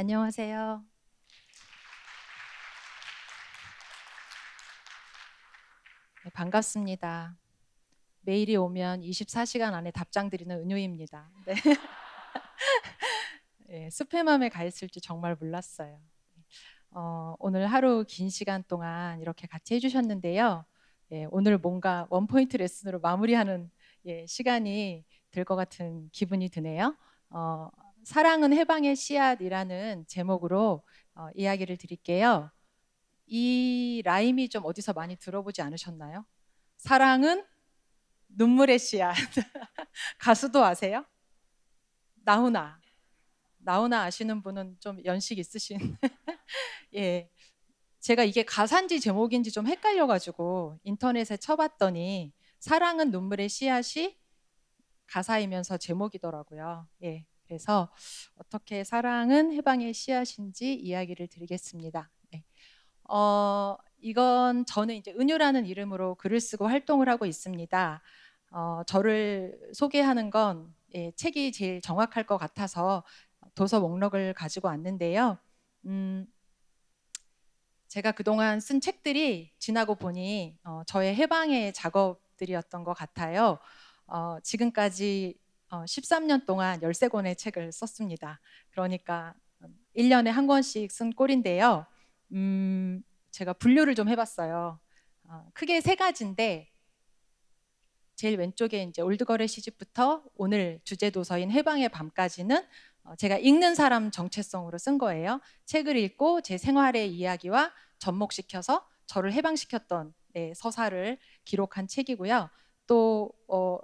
안녕하세요. 네, 반갑습니다. 메일이 오면 24시간 안에 답장 드리는 은유입니다. 네. 네, 스팸함에 가 있을 줄 정말 몰랐어요. 오늘 하루 긴 시간 동안 이렇게 같이 해주셨는데요. 오늘 뭔가 원포인트 레슨으로 마무리하는 시간이 될 것 같은 기분이 드네요. 어, 사랑은 해방의 씨앗이라는 제목으로 이야기를 드릴게요. 이 라임이 좀 어디서 많이 들어보지 않으셨나요? 사랑은 눈물의 씨앗. 가수도 아세요? 나훈아. 나훈아 아시는 분은 좀 연식 있으신. 예. 제가 이게 가사인지 제목인지 좀 헷갈려가지고 인터넷에 쳐봤더니 사랑은 눈물의 씨앗이 가사이면서 제목이더라고요. 예. 그래서 어떻게 사랑은 해방의 씨앗인지 이야기를 드리겠습니다. 네. 이건 저는 이제 은유라는 이름으로 글을 쓰고 활동을 하고 있습니다. 저를 소개하는 건 책이 제일 정확할 것 같아서 도서 목록을 가지고 왔는데요. 음, 제가 그동안 쓴 책들이 지나고 보니 저의 해방의 작업들이었던 것 같아요. 지금까지 13년 동안 13권의 책을 썼습니다. 그러니까 1년에 한 권씩 쓴 꼴인데요. 제가 분류를 좀 해봤어요. 크게 세 가지인데 제일 왼쪽에 이제 올드거래 시집부터 오늘 주제 도서인 해방의 밤까지는 제가 읽는 사람 정체성으로 쓴 거예요. 책을 읽고 제 생활의 이야기와 접목시켜서 저를 해방시켰던 서사를 기록한 책이고요. 또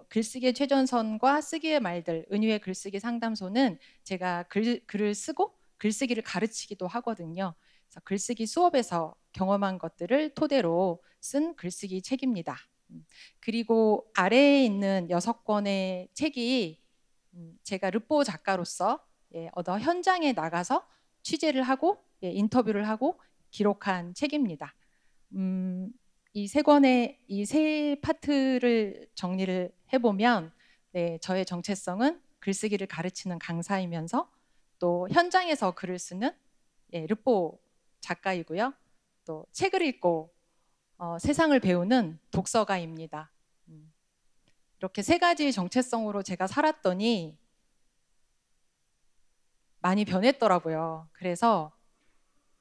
글쓰기의 최전선과 쓰기의 말들, 은유의 글쓰기 상담소는 제가 글을 쓰고 글쓰기를 가르치기도 하거든요. 그래서 글쓰기 수업에서 경험한 것들을 토대로 쓴 글쓰기 책입니다. 그리고 아래에 있는 6권의 책이 제가 르포 작가로서 어떤 현장에 나가서 취재를 하고 인터뷰를 하고 기록한 책입니다. 이 세 권의 이 세 파트를 정리를 해보면 저의 정체성은 글쓰기를 가르치는 강사이면서 또 현장에서 글을 쓰는 르포 작가이고요. 또 책을 읽고 세상을 배우는 독서가입니다. 이렇게 세 가지 정체성으로 제가 살았더니 많이 변했더라고요. 그래서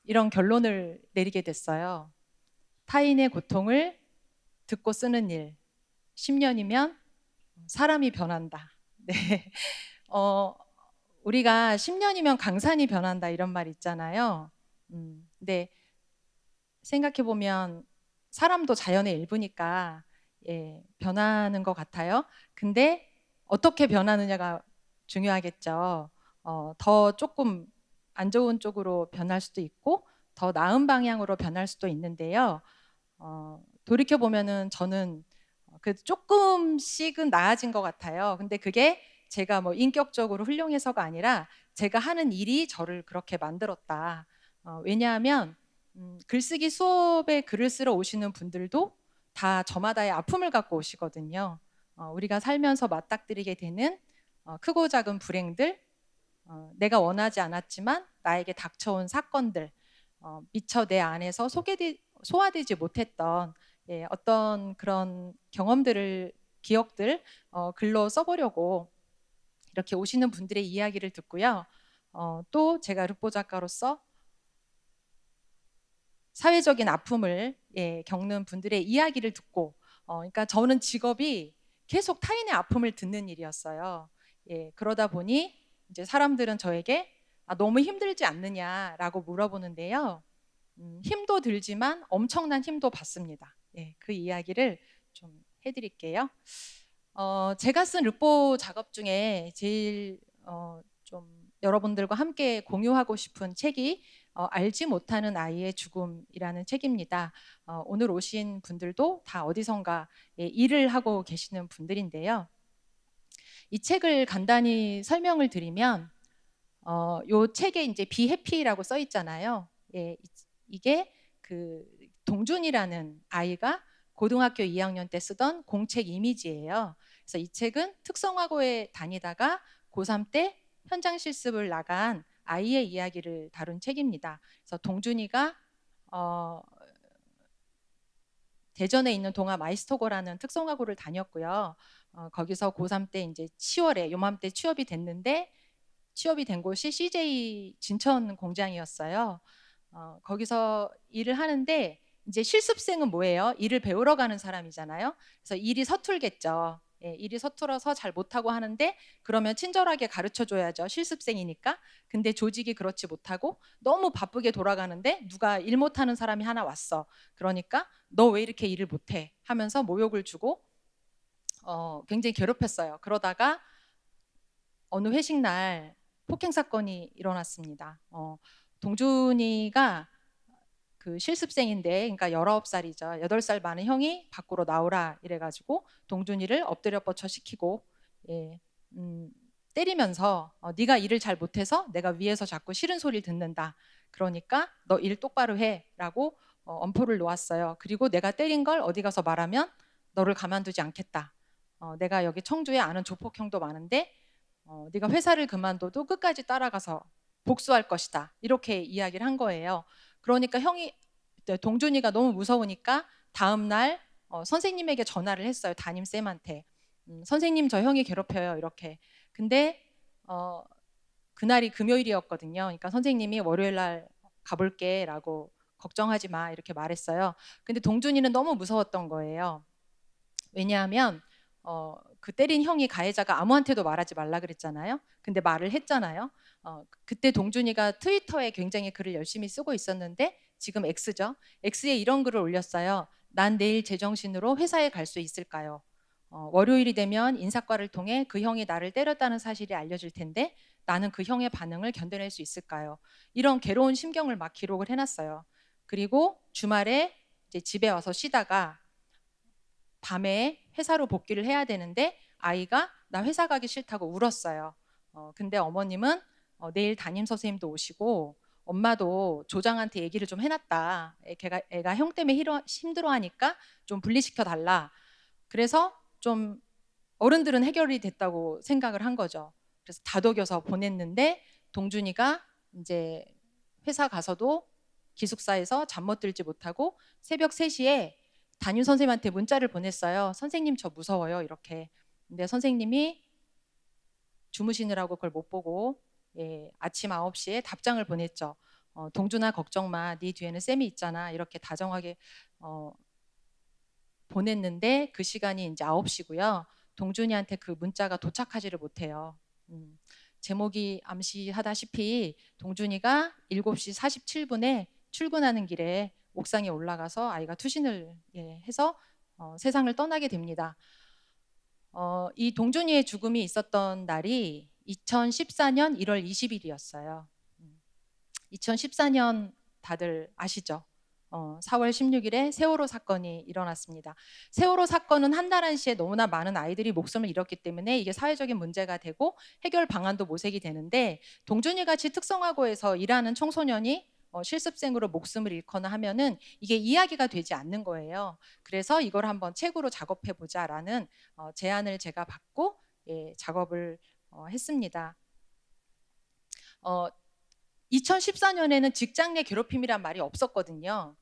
이런 결론을 내리게 됐어요. 타인의 고통을 듣고 쓰는 일, 10년이면 사람이 변한다. 네. 어, 우리가 10년이면 강산이 변한다 이런 말 있잖아요. 근데 생각해 보면 사람도 자연의 일부니까 변하는 것 같아요. 근데 어떻게 변하느냐가 중요하겠죠. 더 조금 안 좋은 쪽으로 변할 수도 있고 더 나은 방향으로 변할 수도 있는데요. 돌이켜 보면은 저는 그 조금씩은 나아진 것 같아요. 근데 그게 제가 뭐 인격적으로 훌륭해서가 아니라 제가 하는 일이 저를 그렇게 만들었다. 왜냐하면 글쓰기 수업에 글을 쓰러 오시는 분들도 다 저마다의 아픔을 갖고 오시거든요. 우리가 살면서 맞닥뜨리게 되는 크고 작은 불행들, 내가 원하지 않았지만 나에게 닥쳐온 사건들, 미처 내 안에서 소화되지 못했던 어떤 그런 경험들을 기억들 글로 써보려고 이렇게 오시는 분들의 이야기를 듣고요. 또 제가 르포 작가로서 사회적인 아픔을 겪는 분들의 이야기를 듣고 그러니까 저는 직업이 계속 타인의 아픔을 듣는 일이었어요. 그러다 보니 이제 사람들은 저에게 너무 힘들지 않느냐라고 물어보는데요. 힘도 들지만 엄청난 힘도 받습니다. 그 이야기를 좀 해드릴게요. 제가 쓴 르포 작업 중에 제일 좀 여러분들과 함께 공유하고 싶은 책이 알지 못하는 아이의 죽음이라는 책입니다. 오늘 오신 분들도 다 어디선가 일을 하고 계시는 분들인데요. 이 책을 간단히 설명을 드리면 요 책에 이제 Be Happy라고 써 있잖아요. 이게 그 동준이라는 아이가 고등학교 2학년 때 쓰던 공책 이미지예요. 그래서 이 책은 특성화고에 다니다가 고3 때 현장 실습을 나간 아이의 이야기를 다룬 책입니다. 그래서 동준이가 대전에 있는 동아 마이스터고라는 특성화고를 다녔고요. 거기서 고3 때 이제 10월에 요맘때 취업이 됐는데 취업이 된 곳이 CJ 진천 공장이었어요. 거기서 일을 하는데 이제 실습생은 뭐예요? 일을 배우러 가는 사람이잖아요. 그래서 일이 서툴겠죠. 예, 일이 서툴어서 잘 못하고 하는데 그러면 친절하게 가르쳐 줘야죠. 실습생이니까. 근데 조직이 그렇지 못하고 너무 바쁘게 돌아가는데 누가 일 못하는 사람이 하나 왔어. 그러니까 너 왜 이렇게 일을 못해? 하면서 모욕을 주고 굉장히 괴롭혔어요. 그러다가 어느 회식 날 폭행 사건이 일어났습니다. 동준이가 그 실습생인데, 그러니까 19살이죠. 8살 많은 형이 밖으로 나오라 이래가지고 동준이를 엎드려 뻗쳐 시키고, 예, 때리면서 네가 일을 잘 못해서 내가 위에서 자꾸 싫은 소리를 듣는다. 그러니까 너 일 똑바로 해라고 엄포를 놓았어요. 그리고 내가 때린 걸 어디 가서 말하면 너를 가만두지 않겠다. 내가 여기 청주에 아는 조폭형도 많은데 네가 회사를 그만둬도 끝까지 따라가서 복수할 것이다. 이렇게 이야기를 한 거예요. 그러니까 형이 동준이가 너무 무서우니까 다음 날 선생님에게 전화를 했어요. 담임쌤한테. 선생님 저 형이 괴롭혀요. 이렇게. 근데 그날이 금요일이었거든요. 그러니까 선생님이 월요일 날 가볼게라고 걱정하지 마 이렇게 말했어요. 근데 동준이는 너무 무서웠던 거예요. 왜냐하면 그 때린 형이 가해자가 아무한테도 말하지 말라 그랬잖아요. 근데 말을 했잖아요. 그때 동준이가 트위터에 굉장히 글을 열심히 쓰고 있었는데 지금 X죠. X에 이런 글을 올렸어요. 난 내일 제정신으로 회사에 갈 수 있을까요? 월요일이 되면 인사과를 통해 그 형이 나를 때렸다는 사실이 알려질 텐데 나는 그 형의 반응을 견뎌낼 수 있을까요? 이런 괴로운 심경을 막 기록을 해놨어요. 그리고 주말에 이제 집에 와서 쉬다가 밤에 회사로 복귀를 해야 되는데 아이가 나 회사 가기 싫다고 울었어요. 근데 어머님은 내일 담임 선생님도 오시고 엄마도 조장한테 얘기를 좀 해놨다. 애가 형 때문에 힘들어하니까 좀 분리시켜 달라. 그래서 좀 어른들은 해결이 됐다고 생각을 한 거죠. 그래서 다독여서 보냈는데 동준이가 이제 회사 가서도 기숙사에서 잠 못 들지 못하고 새벽 3시에 담임 선생님한테 문자를 보냈어요. 선생님 저 무서워요 이렇게. 근데 선생님이 주무시느라고 그걸 못 보고 아침 9시에 답장을 보냈죠. 동준아 걱정 마. 네 뒤에는 쌤이 있잖아. 이렇게 다정하게 보냈는데 그 시간이 이제 9시고요. 동준이한테 그 문자가 도착하지를 못해요. 제목이 암시하다시피 동준이가 7시 47분에 출근하는 길에 옥상에 올라가서 아이가 투신을 해서 세상을 떠나게 됩니다. 이 동준이의 죽음이 있었던 날이 2014년 1월 20일이었어요. 2014년 다들 아시죠? 4월 16일에 세월호 사건이 일어났습니다. 세월호 사건은 한달 시에 너무나 많은 아이들이 목숨을 잃었기 때문에 이게 사회적인 문제가 되고 해결 방안도 모색이 되는데 동준이 같이 특성화고에서 일하는 청소년이 실습생으로 목숨을 잃거나 하면은 이게 이야기가 되지 않는 거예요. 그래서 이걸 한번 책으로 작업해 보자라는 제안을 제가 받고 작업을 했습니다. 2014년에는 직장 내 괴롭힘이란 말이 없었거든요.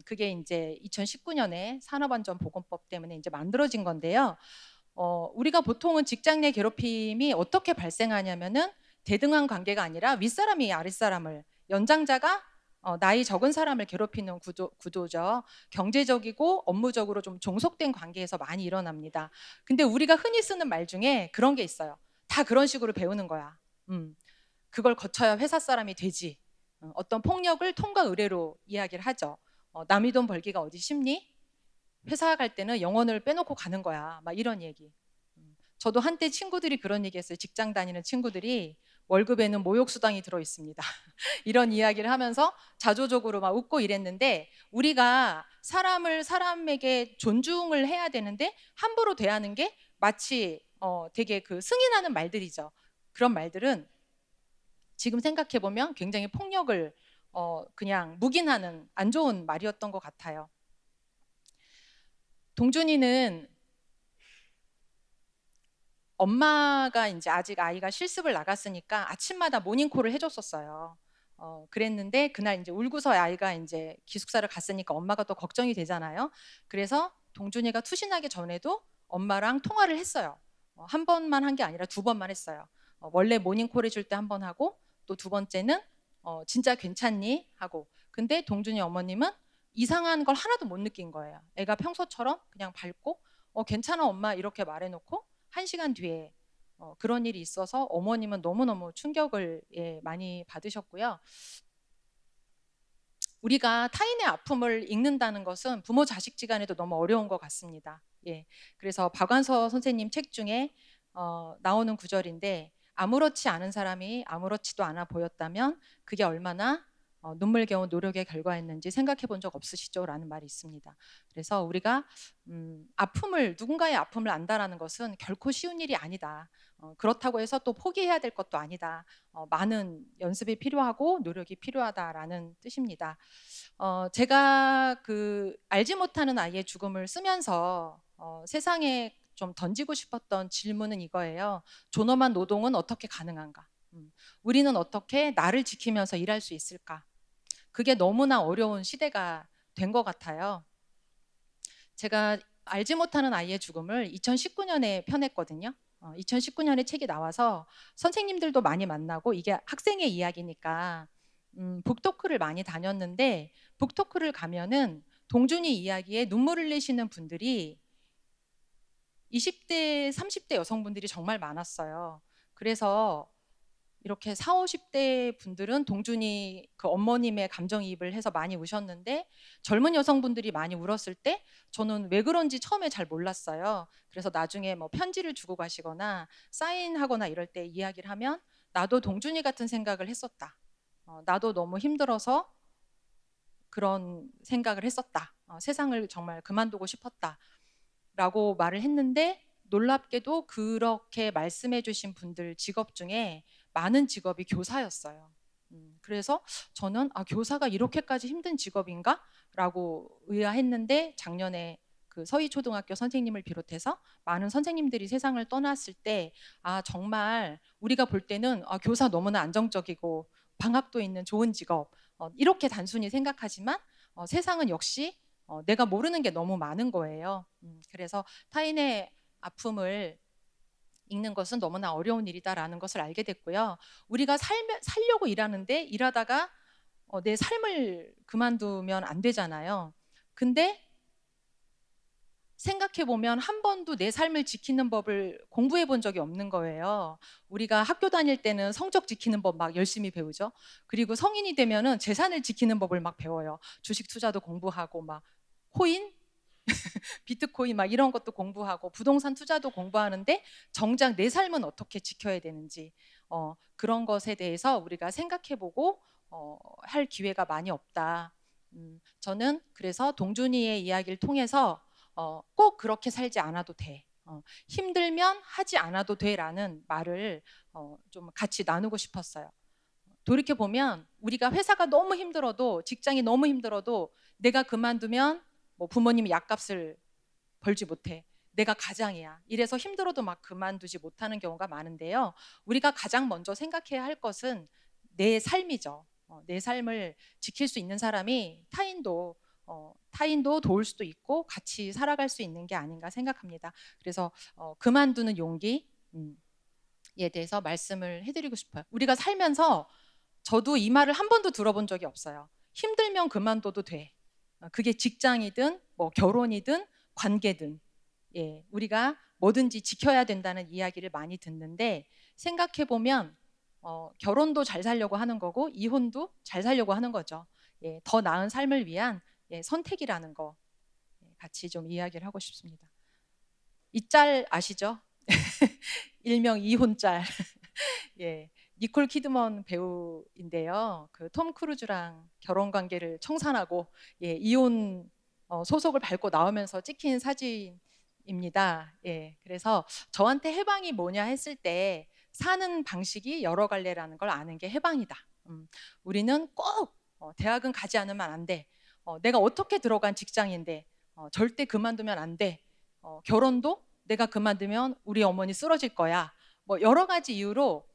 그게 이제 2019년에 산업안전보건법 때문에 이제 만들어진 건데요. 우리가 보통은 직장 내 괴롭힘이 어떻게 발생하냐면은 대등한 관계가 아니라 윗사람이 아랫사람을, 연장자가 나이 적은 사람을 괴롭히는 구조죠. 경제적이고 업무적으로 좀 종속된 관계에서 많이 일어납니다. 근데 우리가 흔히 쓰는 말 중에 그런 게 있어요. 다 그런 식으로 배우는 거야. 그걸 거쳐야 회사 사람이 되지. 어떤 폭력을 통과 의례로 이야기를 하죠. 남의 돈 벌기가 어디 쉽니? 회사 갈 때는 영혼을 빼놓고 가는 거야. 막 이런 얘기. 저도 한때 친구들이 그런 얘기했어요. 직장 다니는 친구들이 월급에는 모욕수당이 들어 있습니다. 이런 이야기를 하면서 자조적으로 막 웃고 이랬는데 우리가 사람에게 존중을 해야 되는데 함부로 대하는 게 마치 되게 그 승인하는 말들이죠. 그런 말들은 지금 생각해 보면 굉장히 폭력을 그냥 묵인하는 안 좋은 말이었던 것 같아요. 동준이는 엄마가 이제 아직 아이가 실습을 나갔으니까 아침마다 모닝콜을 해줬었어요. 그랬는데 그날 이제 울고서 아이가 이제 기숙사를 갔으니까 엄마가 또 걱정이 되잖아요. 그래서 동준이가 투신하기 전에도 엄마랑 통화를 했어요. 한 번만 한 게 아니라 두 번만 했어요. 원래 모닝콜 해줄 때 한 번 하고 또 두 번째는 진짜 괜찮니? 하고. 근데 동준이 어머님은 이상한 걸 하나도 못 느낀 거예요. 애가 평소처럼 그냥 밝고 괜찮아 엄마 이렇게 말해놓고 1시간 뒤에 그런 일이 있어서 어머님은 너무너무 충격을 많이 받으셨고요. 우리가 타인의 아픔을 읽는다는 것은 부모 자식지간에도 너무 어려운 것 같습니다. 예, 그래서 박완서 선생님 책 중에 나오는 구절인데 아무렇지 않은 사람이 아무렇지도 않아 보였다면 그게 얼마나 눈물겨운 노력의 결과였는지 생각해 본 적 없으시죠? 라는 말이 있습니다. 그래서 우리가 누군가의 아픔을 안다라는 것은 결코 쉬운 일이 아니다. 그렇다고 해서 또 포기해야 될 것도 아니다. 많은 연습이 필요하고 노력이 필요하다라는 뜻입니다. 제가 그 알지 못하는 아이의 죽음을 쓰면서 세상에 좀 던지고 싶었던 질문은 이거예요. 존엄한 노동은 어떻게 가능한가? 우리는 어떻게 나를 지키면서 일할 수 있을까? 그게 너무나 어려운 시대가 된 것 같아요. 제가 알지 못하는 아이의 죽음을 2019년에 펴냈거든요. 2019년에 책이 나와서 선생님들도 많이 만나고 이게 학생의 이야기니까 북토크를 많이 다녔는데 북토크를 가면은 동준이 이야기에 눈물 흘리시는 분들이 20대, 30대 여성분들이 정말 많았어요. 그래서 이렇게 4, 50대 분들은 동준이 그 어머님의 감정이입을 해서 많이 우셨는데 젊은 여성분들이 많이 울었을 때 저는 왜 그런지 처음에 잘 몰랐어요. 그래서 나중에 뭐 편지를 주고 가시거나 사인하거나 이럴 때 이야기를 하면 나도 동준이 같은 생각을 했었다. 나도 너무 힘들어서 그런 생각을 했었다. 세상을 정말 그만두고 싶었다. 라고 말을 했는데 놀랍게도 그렇게 말씀해 주신 분들 직업 중에 많은 직업이 교사였어요. 그래서 저는 교사가 이렇게까지 힘든 직업인가? 라고 의아했는데 작년에 그 서희초등학교 선생님을 비롯해서 많은 선생님들이 세상을 떠났을 때 정말 우리가 볼 때는 교사 너무나 안정적이고 방학도 있는 좋은 직업 이렇게 단순히 생각하지만 세상은 역시 내가 모르는 게 너무 많은 거예요. 그래서 타인의 아픔을 읽는 것은 너무나 어려운 일이다라는 것을 알게 됐고요. 우리가 살려고 일하는데 일하다가 내 삶을 그만두면 안 되잖아요. 근데 생각해 보면 한 번도 내 삶을 지키는 법을 공부해 본 적이 없는 거예요. 우리가 학교 다닐 때는 성적 지키는 법 막 열심히 배우죠. 그리고 성인이 되면은 재산을 지키는 법을 막 배워요. 주식 투자도 공부하고 막 코인, 비트코인 막 이런 것도 공부하고 부동산 투자도 공부하는데 정작 내 삶은 어떻게 지켜야 되는지 그런 것에 대해서 우리가 생각해보고 할 기회가 많이 없다. 저는 그래서 동준이의 이야기를 통해서 꼭 그렇게 살지 않아도 돼. 힘들면 하지 않아도 돼라는 말을 좀 같이 나누고 싶었어요. 돌이켜 보면 우리가 회사가 너무 힘들어도 직장이 너무 힘들어도 내가 그만두면 뭐 부모님이 약값을 벌지 못해. 내가 가장이야. 이래서 힘들어도 막 그만두지 못하는 경우가 많은데요. 우리가 가장 먼저 생각해야 할 것은 내 삶이죠. 내 삶을 지킬 수 있는 사람이 타인도 도울 수도 있고 같이 살아갈 수 있는 게 아닌가 생각합니다. 그래서 그만두는 용기에 대해서 말씀을 해드리고 싶어요. 우리가 살면서 저도 이 말을 한 번도 들어본 적이 없어요. 힘들면 그만둬도 돼. 그게 직장이든 뭐 결혼이든 관계든 우리가 뭐든지 지켜야 된다는 이야기를 많이 듣는데 생각해 보면 결혼도 잘 살려고 하는 거고 이혼도 잘 살려고 하는 거죠. 더 나은 삶을 위한 선택이라는 거 같이 좀 이야기를 하고 싶습니다. 이 짤 아시죠? 일명 이혼짤. 니콜 키드먼 배우인데요. 그 톰 크루즈랑 결혼 관계를 청산하고 이혼 소속을 밟고 나오면서 찍힌 사진입니다. 그래서 저한테 해방이 뭐냐 했을 때 사는 방식이 여러 갈래라는 걸 아는 게 해방이다. 우리는 꼭 대학은 가지 않으면 안 돼. 내가 어떻게 들어간 직장인데 절대 그만두면 안 돼. 결혼도 내가 그만두면 우리 어머니 쓰러질 거야. 뭐 여러 가지 이유로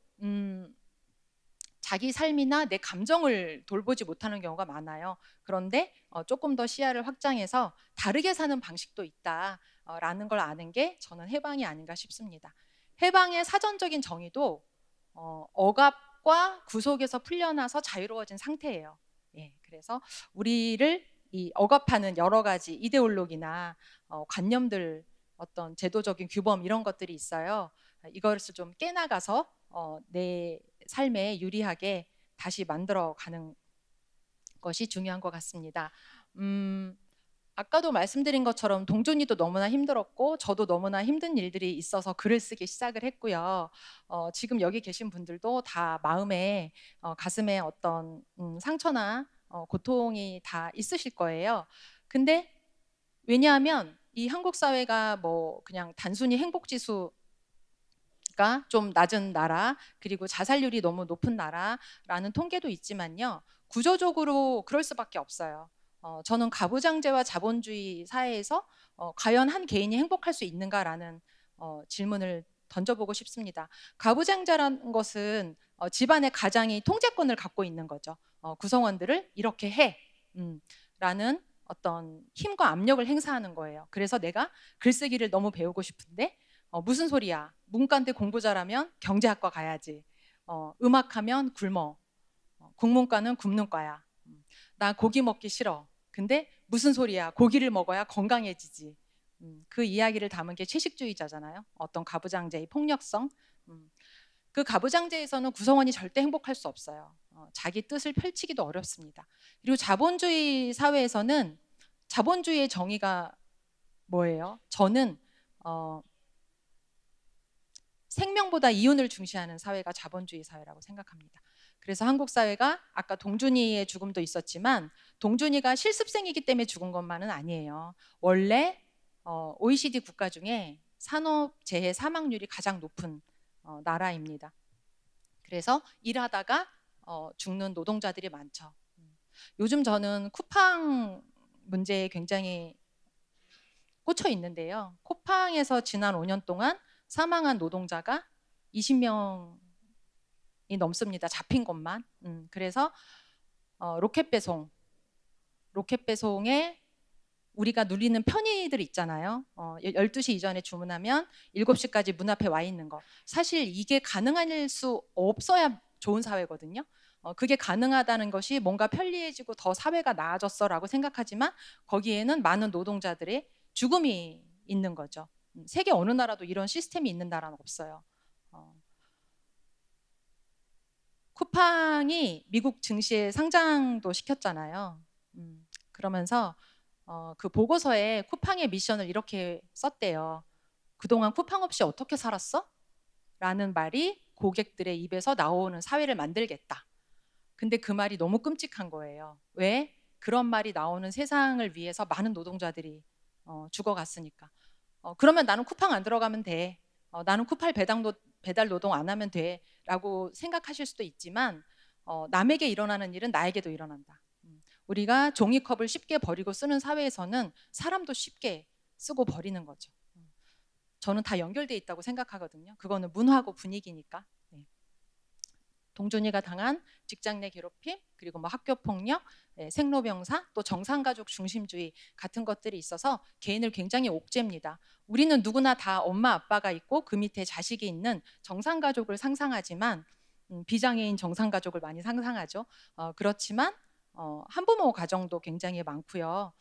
자기 삶이나 내 감정을 돌보지 못하는 경우가 많아요. 그런데 조금 더 시야를 확장해서 다르게 사는 방식도 있다라는 걸 아는 게 저는 해방이 아닌가 싶습니다. 해방의 사전적인 정의도 억압과 구속에서 풀려나서 자유로워진 상태예요. 예, 그래서 우리를 이 억압하는 여러 가지 이데올로기나 관념들, 어떤 제도적인 규범 이런 것들이 있어요. 이것을 좀 깨나가서 내 삶에 유리하게 다시 만들어가는 것이 중요한 것 같습니다. 아까도 말씀드린 것처럼 동준이도 너무나 힘들었고 저도 너무나 힘든 일들이 있어서 글을 쓰기 시작을 했고요. 지금 여기 계신 분들도 다 마음에 가슴에 어떤 상처나 고통이 다 있으실 거예요. 근데 왜냐하면 이 한국 사회가 뭐 그냥 단순히 행복지수 좀 낮은 나라, 그리고 자살률이 너무 높은 나라라는 통계도 있지만요. 구조적으로 그럴 수밖에 없어요. 저는 가부장제와 자본주의 사회에서 과연 한 개인이 행복할 수 있는가라는 질문을 던져보고 싶습니다. 가부장제라는 것은 집안의 가장이 통제권을 갖고 있는 거죠. 구성원들을 이렇게 해 라는 어떤 힘과 압력을 행사하는 거예요. 그래서 내가 글쓰기를 너무 배우고 싶은데 무슨 소리야? 문과인데 공부 잘하면 경제학과 가야지. 음악하면 굶어. 국문과는 굶는 과야. 나 고기 먹기 싫어. 근데 무슨 소리야? 고기를 먹어야 건강해지지. 그 이야기를 담은 게 채식주의자잖아요. 어떤 가부장제의 폭력성. 그 가부장제에서는 구성원이 절대 행복할 수 없어요. 자기 뜻을 펼치기도 어렵습니다. 그리고 자본주의 사회에서는 자본주의의 정의가 뭐예요? 저는 생명보다 이윤을 중시하는 사회가 자본주의 사회라고 생각합니다. 그래서 한국 사회가 아까 동준이의 죽음도 있었지만 동준이가 실습생이기 때문에 죽은 것만은 아니에요. 원래 OECD 국가 중에 산업재해 사망률이 가장 높은 나라입니다. 그래서 일하다가 죽는 노동자들이 많죠. 요즘 저는 쿠팡 문제에 굉장히 꽂혀 있는데요. 쿠팡에서 지난 5년 동안 사망한 노동자가 20명이 넘습니다. 잡힌 것만. 그래서 로켓 배송에 우리가 누리는 편의들 있잖아요. 12시 이전에 주문하면 7시까지 문 앞에 와 있는 거. 사실 이게 가능할 수 없어야 좋은 사회거든요. 그게 가능하다는 것이 뭔가 편리해지고 더 사회가 나아졌어라고 생각하지만 거기에는 많은 노동자들의 죽음이 있는 거죠. 세계 어느 나라도 이런 시스템이 있는 나라는 없어요. 쿠팡이 미국 증시에 상장도 시켰잖아요. 그러면서 그 보고서에 쿠팡의 미션을 이렇게 썼대요. 그동안 쿠팡 없이 어떻게 살았어? 라는 말이 고객들의 입에서 나오는 사회를 만들겠다. 근데 그 말이 너무 끔찍한 거예요. 왜? 그런 말이 나오는 세상을 위해서 많은 노동자들이 죽어갔으니까. 그러면 나는 쿠팡 안 들어가면 돼. 나는 쿠팡 배달 노동 안 하면 돼. 라고 생각하실 수도 있지만 남에게 일어나는 일은 나에게도 일어난다. 우리가 종이컵을 쉽게 버리고 쓰는 사회에서는 사람도 쉽게 쓰고 버리는 거죠. 저는 다 연결돼 있다고 생각하거든요. 그거는 문화고 분위기니까. 네. 동준이가 당한 직장 내 괴롭힘, 그리고 뭐 학교 폭력, 생로병사, 또 정상가족 중심주의 같은 것들이 있어서 개인을 굉장히 옥죄입니다. 우리는 누구나 다 엄마 아빠가 있고 그 밑에 자식이 있는 정상가족을 상상하지만 비장애인 정상가족을 많이 상상하죠. 그렇지만 한부모 가정도 굉장히 많고요.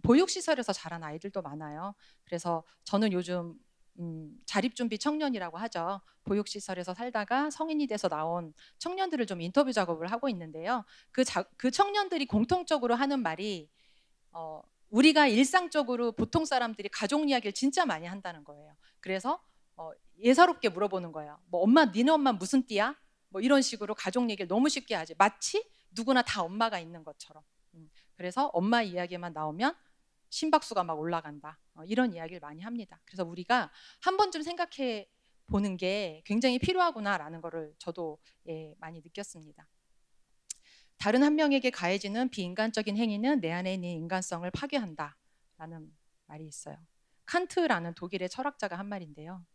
보육시설에서 자란 아이들도 많아요. 그래서 저는 요즘 자립준비 청년이라고 하죠. 보육시설에서 살다가 성인이 돼서 나온 청년들을 좀 인터뷰 작업을 하고 있는데요. 그 청년들이 공통적으로 하는 말이 우리가 일상적으로 보통 사람들이 가족 이야기를 진짜 많이 한다는 거예요. 그래서 예사롭게 물어보는 거예요. 뭐 엄마, 니네 엄마 무슨 띠야? 뭐 이런 식으로 가족 얘기를 너무 쉽게 하지. 마치 누구나 다 엄마가 있는 것처럼. 그래서 엄마 이야기만 나오면 심박수가 막 올라간다. 이런 이야기를 많이 합니다. 그래서 우리가 한 번쯤 생각해 보는 게 굉장히 필요하구나라는 거를 저도 많이 느꼈습니다. 다른 한 명에게 가해지는 비인간적인 행위는 내 안에 있는 인간성을 파괴한다라는 말이 있어요. 칸트라는 독일의 철학자가 한 말인데요.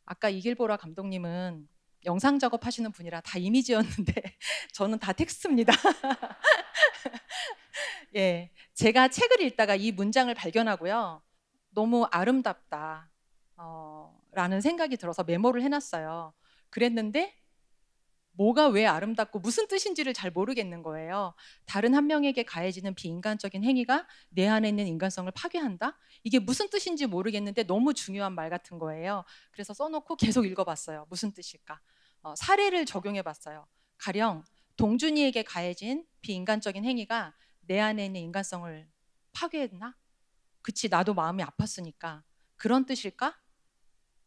아까 이길보라 감독님은 영상 작업하시는 분이라 다 이미지였는데 저는 다 텍스트입니다. 예, 제가 책을 읽다가 이 문장을 발견하고요. 너무 아름답다 라는 생각이 들어서 메모를 해놨어요. 그랬는데 뭐가 왜 아름답고 무슨 뜻인지를 잘 모르겠는 거예요. 다른 한 명에게 가해지는 비인간적인 행위가 내 안에 있는 인간성을 파괴한다? 이게 무슨 뜻인지 모르겠는데 너무 중요한 말 같은 거예요. 그래서 써놓고 계속 읽어봤어요. 무슨 뜻일까? 사례를 적용해봤어요. 가령 동준이에게 가해진 비인간적인 행위가 내 안에 있는 인간성을 파괴했나? 그치, 나도 마음이 아팠으니까. 그런 뜻일까?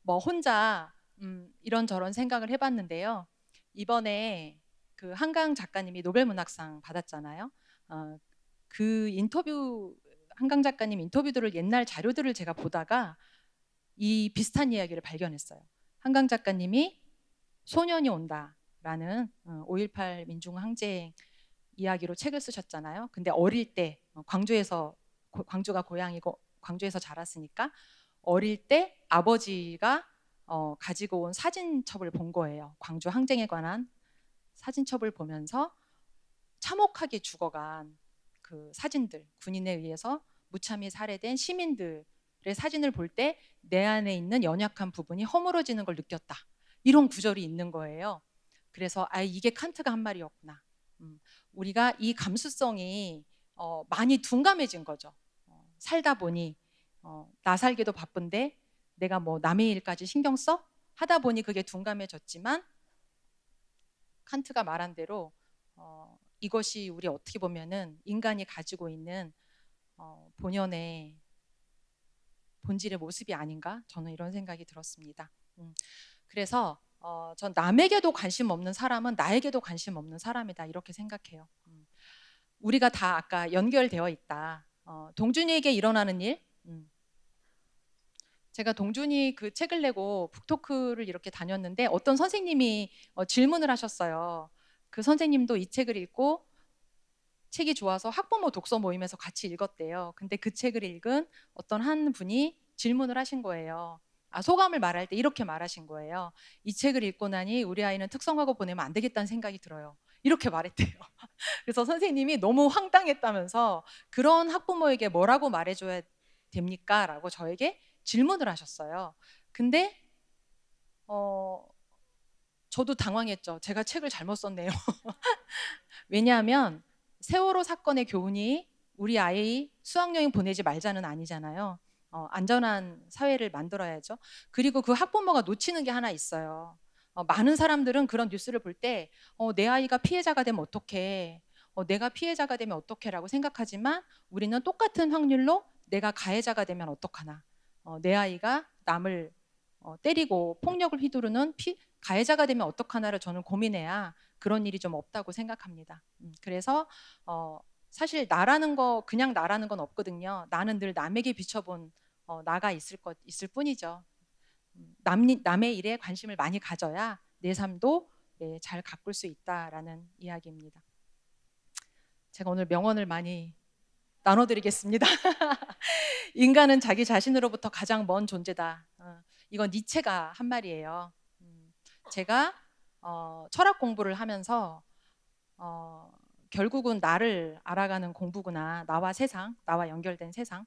뭐 혼자 이런저런 생각을 해봤는데요. 이번에 그 한강 작가님이 노벨문학상 받았잖아요. 그 인터뷰, 한강 작가님 인터뷰들을 옛날 자료들을 제가 보다가 이 비슷한 이야기를 발견했어요. 한강 작가님이 소년이 온다라는 5.18 민중항쟁 이야기로 책을 쓰셨잖아요. 근데 어릴 때 광주가 고향이고 광주에서 자랐으니까 어릴 때 아버지가 가지고 온 사진첩을 본 거예요. 광주 항쟁에 관한 사진첩을 보면서 참혹하게 죽어간 그 사진들, 군인에 의해서 무참히 살해된 시민들의 사진을 볼 때 내 안에 있는 연약한 부분이 허물어지는 걸 느꼈다. 이런 구절이 있는 거예요. 그래서 이게 칸트가 한 말이었구나. 우리가 이 감수성이 많이 둔감해진 거죠. 살다 보니 나 살기도 바쁜데 내가 뭐 남의 일까지 신경 써? 하다 보니 그게 둔감해졌지만 칸트가 말한 대로 이것이 우리 어떻게 보면은 인간이 가지고 있는 본연의 본질의 모습이 아닌가? 저는 이런 생각이 들었습니다. 그래서 전 남에게도 관심 없는 사람은 나에게도 관심 없는 사람이다 이렇게 생각해요. 우리가 다 아까 연결되어 있다. 동준이에게 일어나는 일, 제가 동준이 그 책을 내고 북토크를 이렇게 다녔는데 어떤 선생님이 질문을 하셨어요. 그 선생님도 이 책을 읽고 책이 좋아서 학부모 독서 모임에서 같이 읽었대요. 근데 그 책을 읽은 어떤 한 분이 질문을 하신 거예요. 소감을 말할 때 이렇게 말하신 거예요. 이 책을 읽고 나니 우리 아이는 특성화고 보내면 안 되겠다는 생각이 들어요. 이렇게 말했대요. 그래서 선생님이 너무 황당했다면서 그런 학부모에게 뭐라고 말해줘야 됩니까? 라고 저에게 질문을 하셨어요. 근데 저도 당황했죠. 제가 책을 잘못 썼네요. 왜냐하면 세월호 사건의 교훈이 우리 아이 수학여행 보내지 말자는 아니잖아요. 안전한 사회를 만들어야죠. 그리고 그 학부모가 놓치는 게 하나 있어요. 많은 사람들은 그런 뉴스를 볼 때 내 아이가 피해자가 되면 어떡해, 내가 피해자가 되면 어떡해라고 생각하지만 우리는 똑같은 확률로 내가 가해자가 되면 어떡하나, 내 아이가 남을 때리고 폭력을 휘두르는 가해자가 되면 어떡하나를 저는 고민해야 그런 일이 좀 없다고 생각합니다. 그래서 사실 나라는 거 그냥 나라는 건 없거든요. 나는 늘 남에게 비춰본 나가 있을 뿐이죠. 남의 일에 관심을 많이 가져야 내 삶도 잘 가꿀 수 있다라는 이야기입니다. 제가 오늘 명언을 많이 나눠드리겠습니다. 인간은 자기 자신으로부터 가장 먼 존재다. 이건 니체가 한 말이에요. 제가 철학 공부를 하면서 결국은 나를 알아가는 공부구나. 나와 세상, 나와 연결된 세상.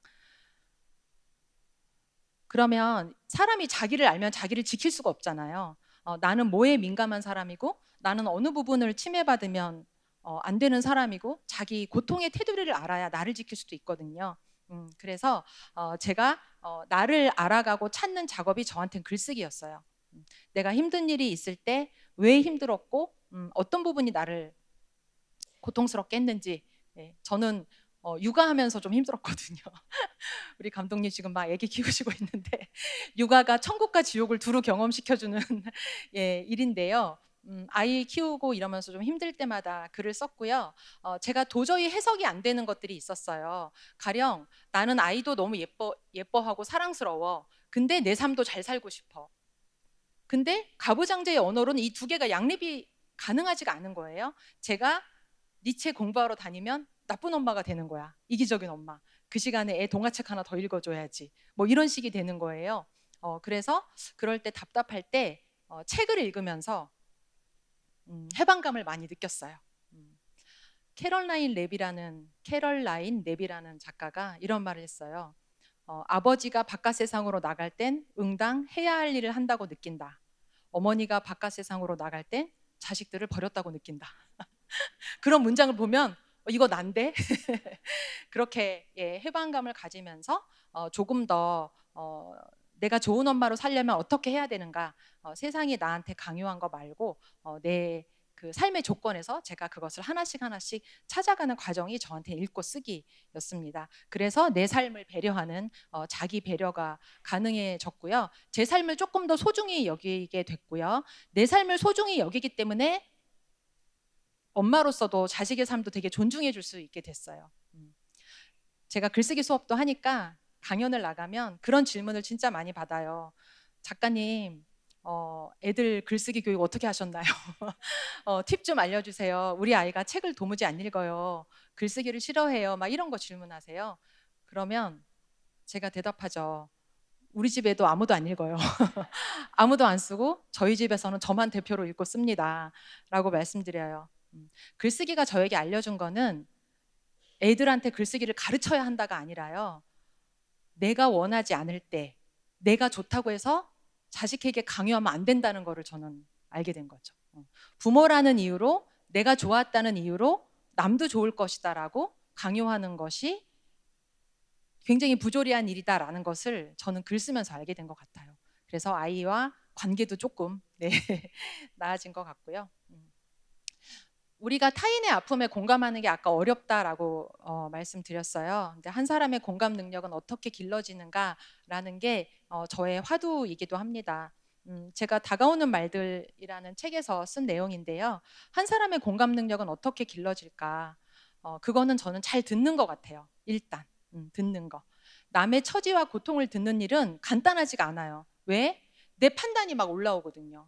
그러면 사람이 자기를 알면 자기를 지킬 수가 없잖아요. 나는 뭐에 민감한 사람이고 나는 어느 부분을 침해받으면 안 되는 사람이고 자기 고통의 테두리를 알아야 나를 지킬 수도 있거든요. 그래서 제가 나를 알아가고 찾는 작업이 저한테는 글쓰기였어요. 내가 힘든 일이 있을 때 왜 힘들었고 어떤 부분이 나를 고통스럽게 했는지. 저는 육아하면서 좀 힘들었거든요. 우리 감독님 지금 막 애기 키우시고 있는데 육아가 천국과 지옥을 두루 경험시켜주는 일인데요. 아이 키우고 이러면서 좀 힘들 때마다 글을 썼고요. 제가 도저히 해석이 안 되는 것들이 있었어요. 가령 나는 아이도 너무 예뻐하고 사랑스러워. 근데 내 삶도 잘 살고 싶어. 근데 가부장제의 언어로는 이 두 개가 양립이 가능하지가 않은 거예요. 제가 니체 공부하러 다니면 나쁜 엄마가 되는 거야. 이기적인 엄마. 그 시간에 애 동화책 하나 더 읽어줘야지. 뭐 이런 식이 되는 거예요. 그래서 그럴 때 답답할 때 책을 읽으면서 해방감을 많이 느꼈어요. 캐럴라인 랩이라는 작가가 이런 말을 했어요. 아버지가 바깥 세상으로 나갈 땐 응당 해야 할 일을 한다고 느낀다. 어머니가 바깥 세상으로 나갈 땐 자식들을 버렸다고 느낀다. 그런 문장을 보면 이거 난데? 그렇게 해방감을 가지면서 조금 더 내가 좋은 엄마로 살려면 어떻게 해야 되는가, 세상이 나한테 강요한 거 말고 내 그 삶의 조건에서 제가 그것을 하나씩 찾아가는 과정이 저한테 읽고 쓰기였습니다. 그래서 내 삶을 배려하는 자기 배려가 가능해졌고요. 제 삶을 조금 더 소중히 여기게 됐고요. 내 삶을 소중히 여기기 때문에 엄마로서도 자식의 삶도 되게 존중해 줄 수 있게 됐어요. 제가 글쓰기 수업도 하니까 강연을 나가면 그런 질문을 진짜 많이 받아요. 작가님, 애들 글쓰기 교육 어떻게 하셨나요? 팁 좀 알려주세요. 우리 아이가 책을 도무지 안 읽어요. 글쓰기를 싫어해요. 막 이런 거 질문하세요. 그러면 제가 대답하죠. 우리 집에도 아무도 안 읽어요. 아무도 안 쓰고 저희 집에서는 저만 대표로 읽고 씁니다. 라고 말씀드려요. 글쓰기가 저에게 알려준 거는 애들한테 글쓰기를 가르쳐야 한다가 아니라요. 내가 원하지 않을 때 내가 좋다고 해서 자식에게 강요하면 안 된다는 거를 저는 알게 된 거죠. 부모라는 이유로, 내가 좋았다는 이유로 남도 좋을 것이다라고 강요하는 것이 굉장히 부조리한 일이다라는 것을 저는 글 쓰면서 알게 된 것 같아요. 그래서 아이와 관계도 조금 나아진 것 같고요. 우리가 타인의 아픔에 공감하는 게 아까 어렵다라고 말씀드렸어요. 근데 한 사람의 공감 능력은 어떻게 길러지는가라는 게 저의 화두이기도 합니다. 제가 다가오는 말들이라는 책에서 쓴 내용인데요. 한 사람의 공감 능력은 어떻게 길러질까? 그거는 저는 잘 듣는 것 같아요. 일단 듣는 거. 남의 처지와 고통을 듣는 일은 간단하지가 않아요. 왜? 내 판단이 막 올라오거든요.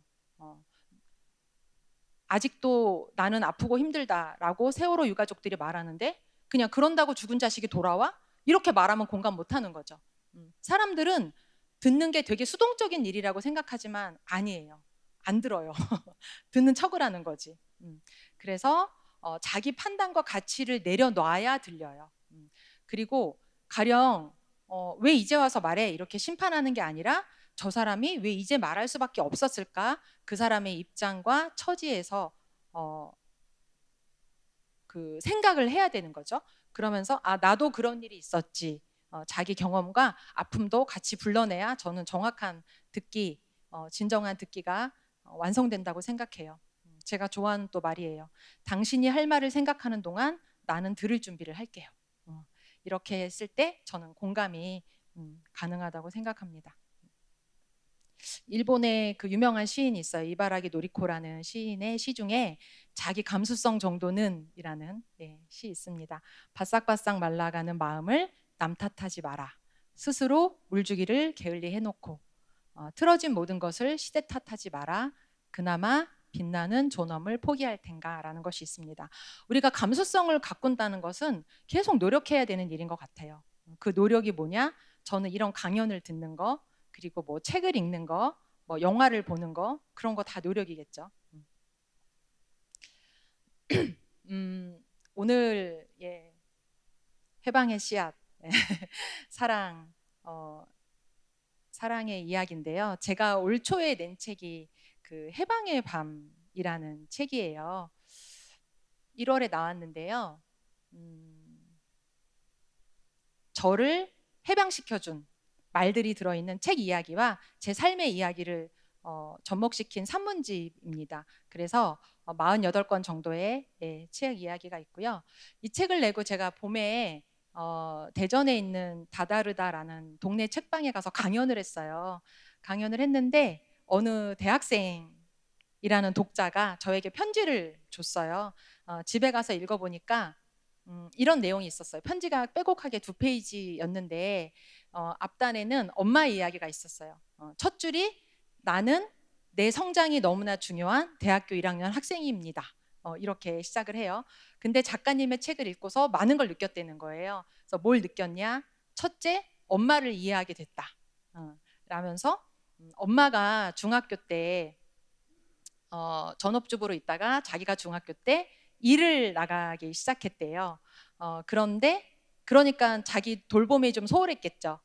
아직도 나는 아프고 힘들다라고 세월호 유가족들이 말하는데 그냥 그런다고 죽은 자식이 돌아와? 이렇게 말하면 공감 못하는 거죠. 사람들은 듣는 게 되게 수동적인 일이라고 생각하지만 아니에요. 안 들어요. 듣는 척을 하는 거지. 그래서 자기 판단과 가치를 내려놔야 들려요. 그리고 가령 왜 이제 와서 말해? 이렇게 심판하는 게 아니라 저 사람이 왜 이제 말할 수밖에 없었을까? 그 사람의 입장과 처지에서 그 생각을 해야 되는 거죠. 그러면서 나도 그런 일이 있었지. 자기 경험과 아픔도 같이 불러내야 저는 정확한 듣기, 진정한 듣기가 완성된다고 생각해요. 제가 좋아하는 또 말이에요. 당신이 할 말을 생각하는 동안 나는 들을 준비를 할게요. 이렇게 했을 때 저는 공감이 가능하다고 생각합니다. 일본의 그 유명한 시인이 있어요. 이바라기 노리코라는 시인의 시 중에 자기 감수성 정도는 이라는 시 있습니다. 바싹바싹 말라가는 마음을 남 탓하지 마라. 스스로 물주기를 게을리 해놓고 틀어진 모든 것을 시대 탓하지 마라. 그나마 빛나는 존엄을 포기할 텐가 라는 것이 있습니다. 우리가 감수성을 가꾼다는 것은 계속 노력해야 되는 일인 것 같아요. 그 노력이 뭐냐? 저는 이런 강연을 듣는 거, 그리고 뭐 책을 읽는 거, 뭐 영화를 보는 거, 그런 거 다 노력이겠죠. 오늘 해방의 씨앗 사랑 사랑의 이야기인데요. 제가 올 초에 낸 책이 그 해방의 밤이라는 책이에요. 1월에 나왔는데요. 저를 해방시켜준 말들이 들어있는 책 이야기와 제 삶의 이야기를 접목시킨 산문집입니다. 그래서 48권 정도의 책 이야기가 있고요. 이 책을 내고 제가 봄에 대전에 있는 다다르다라는 동네 책방에 가서 강연을 했어요. 강연을 했는데 어느 대학생이라는 독자가 저에게 편지를 줬어요. 집에 가서 읽어보니까 이런 내용이 있었어요. 편지가 빼곡하게 2페이지였는데 앞단에는 엄마의 이야기가 있었어요. 첫 줄이 나는 내 성장이 너무나 중요한 대학교 1학년 학생입니다. 이렇게 시작을 해요. 근데 작가님의 책을 읽고서 많은 걸 느꼈다는 거예요. 그래서 뭘 느꼈냐? 첫째, 엄마를 이해하게 됐다. 라면서 엄마가 중학교 때 전업주부로 있다가 자기가 중학교 때 일을 나가기 시작했대요. 그런데 그러니까 자기 돌봄이 좀 소홀했겠죠.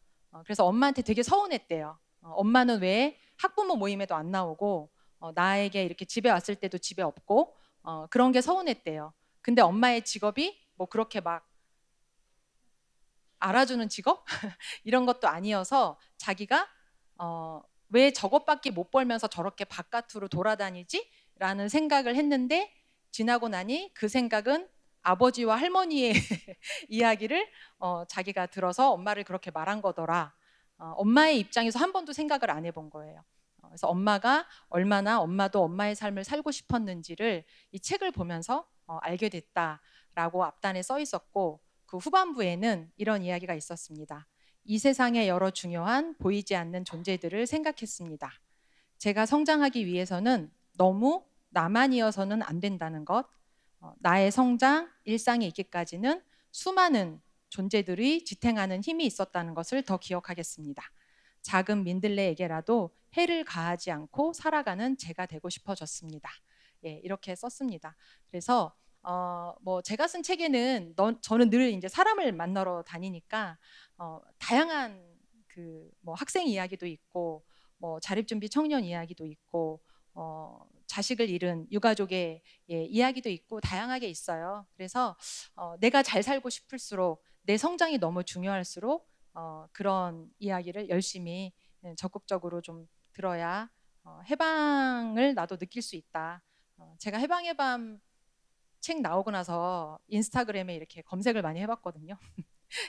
그래서 엄마한테 되게 서운했대요. 엄마는 왜 학부모 모임에도 안 나오고 나에게 이렇게 집에 왔을 때도 집에 없고 그런 게 서운했대요. 근데 엄마의 직업이 뭐 그렇게 막 알아주는 직업? 이런 것도 아니어서 자기가 왜 저것밖에 못 벌면서 저렇게 바깥으로 돌아다니지? 라는 생각을 했는데 지나고 나니 그 생각은 아버지와 할머니의 이야기를 자기가 들어서 엄마를 그렇게 말한 거더라. 엄마의 입장에서 한 번도 생각을 안 해본 거예요. 그래서 엄마가 얼마나 엄마도 엄마의 삶을 살고 싶었는지를 이 책을 보면서 알게 됐다라고 앞단에 써 있었고 그 후반부에는 이런 이야기가 있었습니다. 이 세상의 여러 중요한 보이지 않는 존재들을 생각했습니다. 제가 성장하기 위해서는 너무 나만이어서는 안 된다는 것, 나의 성장, 일상에 있기까지는 수많은 존재들이 지탱하는 힘이 있었다는 것을 더 기억하겠습니다. 작은 민들레에게라도 해를 가하지 않고 살아가는 제가 되고 싶어졌습니다. 예, 이렇게 썼습니다. 그래서 뭐 제가 쓴 책에는 저는 늘 이제 사람을 만나러 다니니까 다양한 그 뭐 학생 이야기도 있고 뭐 자립준비 청년 이야기도 있고 자식을 잃은 유가족의 이야기도 있고 다양하게 있어요. 그래서 내가 잘 살고 싶을수록 내 성장이 너무 중요할수록 그런 이야기를 열심히 적극적으로 좀 들어야 해방을 나도 느낄 수 있다. 제가 해방의 밤 책 나오고 나서 인스타그램에 이렇게 검색을 많이 해봤거든요.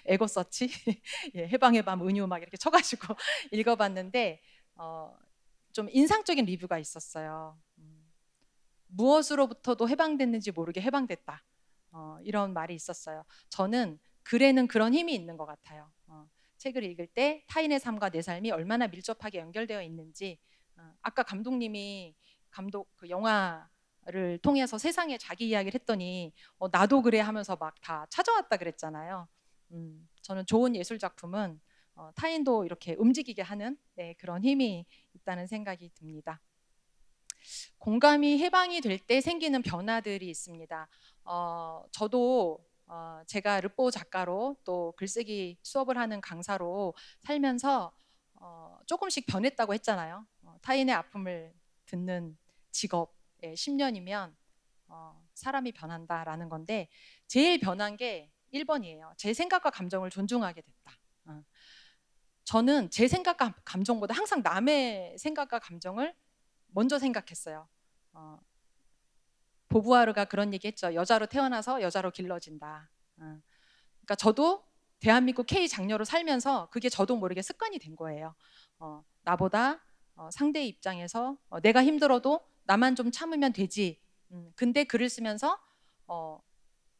에고 서치, 예, 해방의 밤 은유 막 이렇게 쳐가지고 읽어봤는데 좀 인상적인 리뷰가 있었어요. 무엇으로부터도 해방됐는지 모르게 해방됐다. 이런 말이 있었어요. 저는 글에는 그런 힘이 있는 것 같아요. 책을 읽을 때 타인의 삶과 내 삶이 얼마나 밀접하게 연결되어 있는지 아까 감독님이 그 영화를 통해서 세상에 자기 이야기를 했더니 나도 그래 하면서 막 다 찾아왔다 그랬잖아요. 저는 좋은 예술 작품은 타인도 이렇게 움직이게 하는 그런 힘이 있다는 생각이 듭니다. 공감이 해방이 될 때 생기는 변화들이 있습니다. 저도 제가 르뽀 작가로 또 글쓰기 수업을 하는 강사로 살면서 조금씩 변했다고 했잖아요. 타인의 아픔을 듣는 직업 10년이면 사람이 변한다라는 건데 제일 변한 게 1번이에요. 제 생각과 감정을 존중하게 됐다. 저는 제 생각과 감정보다 항상 남의 생각과 감정을 먼저 생각했어요. 보부아르가 그런 얘기했죠. 여자로 태어나서 여자로 길러진다. 그러니까 저도 대한민국 K 장녀로 살면서 그게 저도 모르게 습관이 된 거예요. 나보다 상대의 입장에서 내가 힘들어도 나만 좀 참으면 되지. 근데 글을 쓰면서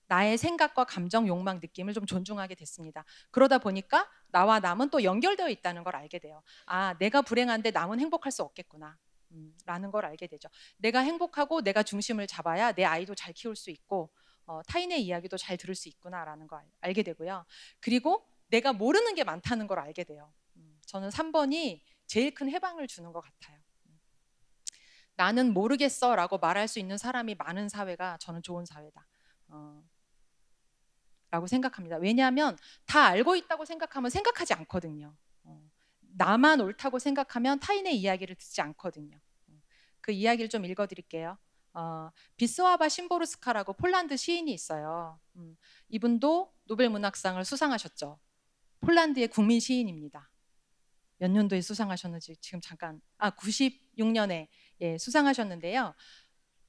나의 생각과 감정, 욕망, 느낌을 좀 존중하게 됐습니다. 그러다 보니까 나와 남은 또 연결되어 있다는 걸 알게 돼요. 아, 내가 불행한데 남은 행복할 수 없겠구나. 라는 걸 알게 되죠. 내가 행복하고 내가 중심을 잡아야 내 아이도 잘 키울 수 있고 타인의 이야기도 잘 들을 수 있구나라는 걸 알게 되고요. 그리고 내가 모르는 게 많다는 걸 알게 돼요. 저는 3번이 제일 큰 해방을 주는 것 같아요. 나는 모르겠어 라고 말할 수 있는 사람이 많은 사회가 저는 좋은 사회다. 라고 생각합니다. 왜냐하면 다 알고 있다고 생각하면 생각하지 않거든요. 나만 옳다고 생각하면 타인의 이야기를 듣지 않거든요. 그 이야기를 좀 읽어드릴게요. 비스와바 심보르스카라고 폴란드 시인이 있어요. 이분도 노벨 문학상을 수상하셨죠. 폴란드의 국민 시인입니다. 몇 년도에 수상하셨는지 지금 잠깐 96년에 수상하셨는데요.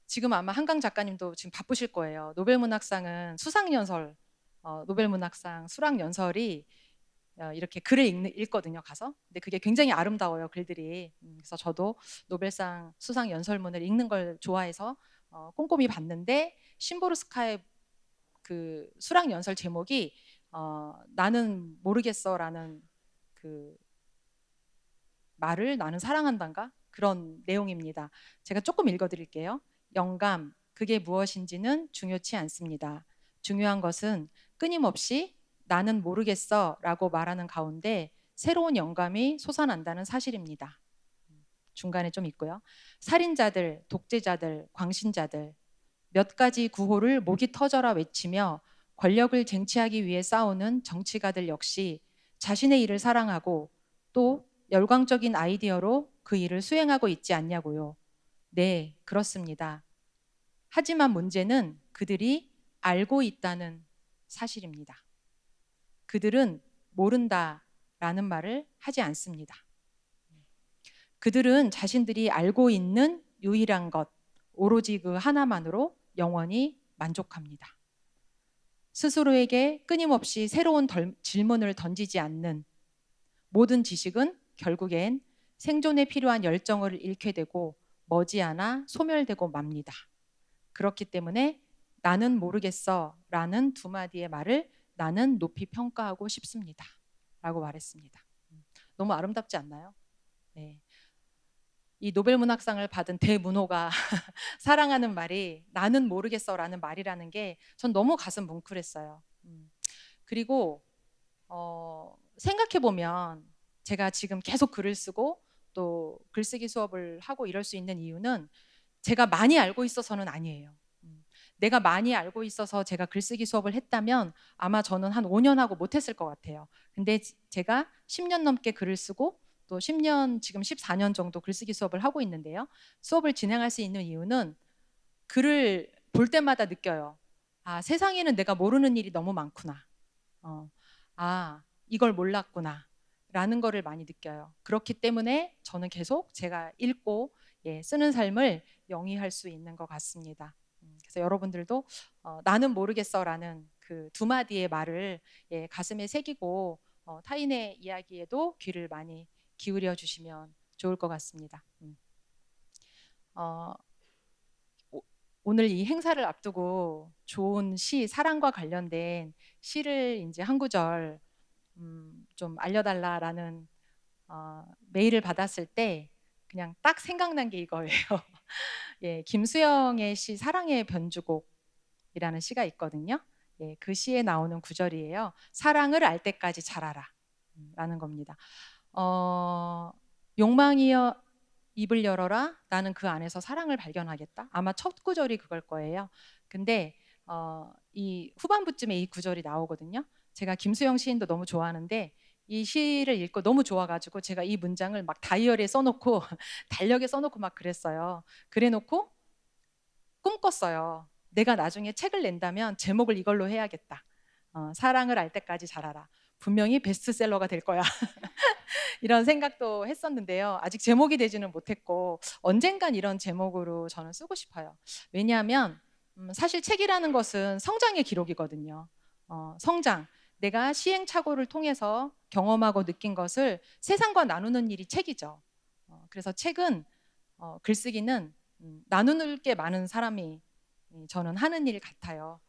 지금 아마 한강 작가님도 지금 바쁘실 거예요. 노벨 문학상은 수상 연설, 노벨 문학상 수락 연설이 이렇게 글을 읽거든요, 가서. 근데 그게 굉장히 아름다워요, 글들이. 그래서 저도 노벨상 수상 연설문을 읽는 걸 좋아해서 꼼꼼히 봤는데 심보르스카의 그 수락 연설 제목이 나는 모르겠어라는 그 말을 나는 사랑한단가 그런 내용입니다. 제가 조금 읽어드릴게요. 영감, 그게 무엇인지는 중요치 않습니다. 중요한 것은 끊임없이 나는 모르겠어 라고 말하는 가운데 새로운 영감이 솟아난다는 사실입니다. 중간에 좀 있고요. 살인자들, 독재자들, 광신자들, 몇 가지 구호를 목이 터져라 외치며 권력을 쟁취하기 위해 싸우는 정치가들 역시 자신의 일을 사랑하고 또 열광적인 아이디어로 그 일을 수행하고 있지 않냐고요. 네, 그렇습니다. 하지만 문제는 그들이 알고 있다는 사실입니다. 그들은 모른다라는 말을 하지 않습니다. 그들은 자신들이 알고 있는 유일한 것, 오로지 그 하나만으로 영원히 만족합니다. 스스로에게 끊임없이 새로운 질문을 던지지 않는 모든 지식은 결국엔 생존에 필요한 열정을 잃게 되고 머지않아 소멸되고 맙니다. 그렇기 때문에 나는 모르겠어 라는 두 마디의 말을 나는 높이 평가하고 싶습니다. 라고 말했습니다. 너무 아름답지 않나요? 네. 이 노벨문학상을 받은 대문호가 사랑하는 말이 나는 모르겠어 라는 말이라는 게 전 너무 가슴 뭉클했어요. 그리고 생각해보면 제가 지금 계속 글을 쓰고 또 글쓰기 수업을 하고 이럴 수 있는 이유는 제가 많이 알고 있어서는 아니에요. 내가 많이 알고 있어서 제가 글쓰기 수업을 했다면 아마 저는 한 5년 하고 못했을 것 같아요. 근데 제가 10년 넘게 글을 쓰고 또 10년, 지금 14년 정도 글쓰기 수업을 하고 있는데요. 수업을 진행할 수 있는 이유는 글을 볼 때마다 느껴요. 아, 세상에는 내가 모르는 일이 너무 많구나. 이걸 몰랐구나. 라는 거를 많이 느껴요. 그렇기 때문에 저는 계속 제가 읽고 쓰는 삶을 영위할 수 있는 것 같습니다. 그래서 여러분들도 나는 모르겠어라는 그 두 마디의 말을 가슴에 새기고 타인의 이야기에도 귀를 많이 기울여 주시면 좋을 것 같습니다. 오늘 이 행사를 앞두고 좋은 시, 사랑과 관련된 시를 이제 한 구절 좀 알려달라라는 메일을 받았을 때 그냥 딱 생각난 게 이거예요. 김수영의 시 사랑의 변주곡이라는 시가 있거든요. 그 시에 나오는 구절이에요. 사랑을 알 때까지 자라라 라는 겁니다. 욕망이여 입을 열어라. 나는 그 안에서 사랑을 발견하겠다. 아마 첫 구절이 그걸 거예요. 근데 이 후반부쯤에 이 구절이 나오거든요. 제가 김수영 시인도 너무 좋아하는데 이 시를 읽고 너무 좋아가지고 제가 이 문장을 막 다이어리에 써놓고 달력에 써놓고 막 그랬어요. 그래놓고 꿈꿨어요. 내가 나중에 책을 낸다면 제목을 이걸로 해야겠다. 사랑을 알 때까지 자라라. 분명히 베스트셀러가 될 거야. 이런 생각도 했었는데요. 아직 제목이 되지는 못했고 언젠간 이런 제목으로 저는 쓰고 싶어요. 왜냐하면 사실 책이라는 것은 성장의 기록이거든요. 성장. 내가 시행착오를 통해서 경험하고 느낀 것을 세상과 나누는 일이 책이죠. 그래서 책은 글쓰기는 나누는 게 많은 사람이 저는 하는 일 같아요.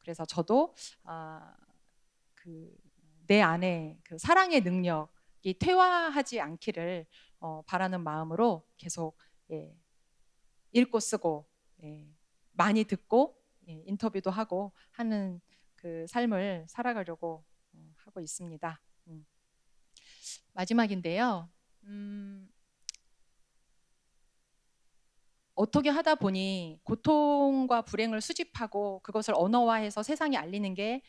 그래서 저도 내 안에 그 사랑의 능력이 퇴화하지 않기를 바라는 마음으로 계속 읽고 쓰고 많이 듣고 인터뷰도 하고 하는 그 삶을 살아가려고 하고 있습니다. 마지막인데요. 어떻게 하다 보니 고통과 불행을 수집하고 그것을 언어화해서 세상에 알리는 게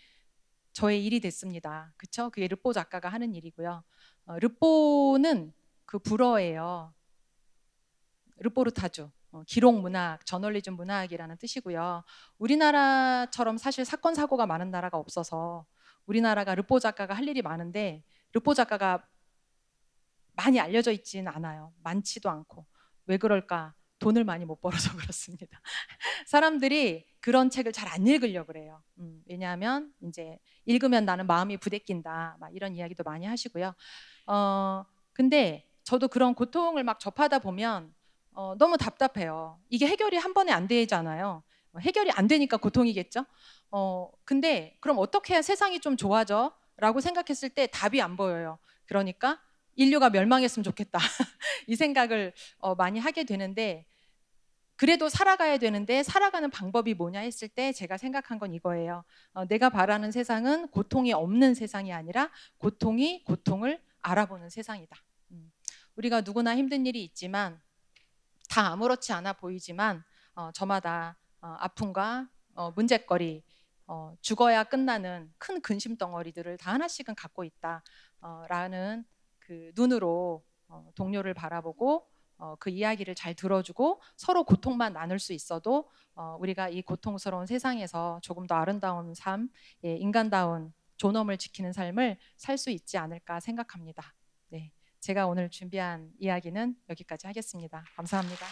저의 일이 됐습니다. 그쵸? 그게 르포 작가가 하는 일이고요. 르포는 그 불어예요. 르포르타주, 기록 문학, 저널리즘 문학이라는 뜻이고요. 우리나라처럼 사실 사건 사고가 많은 나라가 없어서 우리나라가 르포 작가가 할 일이 많은데 르포 작가가 많이 알려져 있지는 않아요. 많지도 않고. 왜 그럴까? 돈을 많이 못 벌어서 그렇습니다. 사람들이 그런 책을 잘 안 읽으려고 그래요. 왜냐하면 이제 읽으면 나는 마음이 부대낀다. 막 이런 이야기도 많이 하시고요. 근데 저도 그런 고통을 막 접하다 보면 너무 답답해요. 이게 해결이 한 번에 안 되잖아요. 해결이 안 되니까 고통이겠죠. 근데 그럼 어떻게 해야 세상이 좀 좋아져? 라고 생각했을 때 답이 안 보여요. 그러니까 인류가 멸망했으면 좋겠다. 이 생각을 많이 하게 되는데 그래도 살아가야 되는데 살아가는 방법이 뭐냐 했을 때 제가 생각한 건 이거예요. 내가 바라는 세상은 고통이 없는 세상이 아니라 고통이 고통을 알아보는 세상이다. 우리가 누구나 힘든 일이 있지만 다 아무렇지 않아 보이지만 저마다 아픔과 문제거리, 죽어야 끝나는 큰 근심 덩어리들을 다 하나씩은 갖고 있다라는 그 눈으로 동료를 바라보고 그 이야기를 잘 들어주고 서로 고통만 나눌 수 있어도 우리가 이 고통스러운 세상에서 조금 더 아름다운 삶, 인간다운 존엄을 지키는 삶을 살 수 있지 않을까 생각합니다. 네, 제가 오늘 준비한 이야기는 여기까지 하겠습니다. 감사합니다.